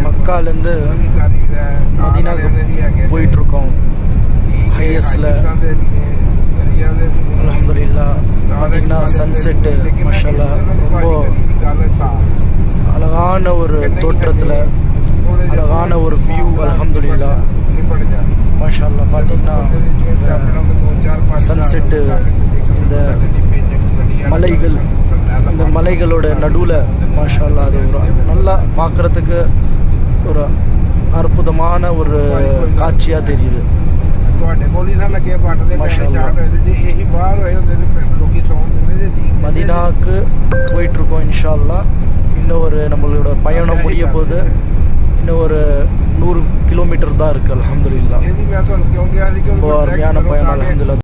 மக்காலேருந்து மதீனாவுக்கு போயிட்டுருக்கோம். ஹையஸ்டில் அல்ஹம்துலில்லாஹ் பார்த்தீங்கன்னா சன்செட்டு மாஷால்லா ரொம்ப அழகான ஒரு தோற்றத்தில் அழகான ஒரு வியூ. அல்ஹம்துலில்லாஹ் மாஷால்லா பார்த்தீங்கன்னா சன்செட்டு, இந்த மலைகள், இந்த மலைகளோட நடுவில் மாஷால்லா அது ஒரு நல்லா பார்க்குறதுக்கு ஒரு அற்புதமான ஒரு காட்சியாக தெரியுது. மதீனாவுக்கு போயிட்டுருக்கோம் இன்ஷா அல்லாஹ். இன்னும் ஒரு நம்மளோட பயணம் முடிய போது இன்னும் ஒரு 100 கிலோமீட்டர் தான் இருக்குது. அல்ஹம்துலில்லாஹ் ரொம்ப அருமையான பயணம். அல்ஹம்துலில்லாஹ்.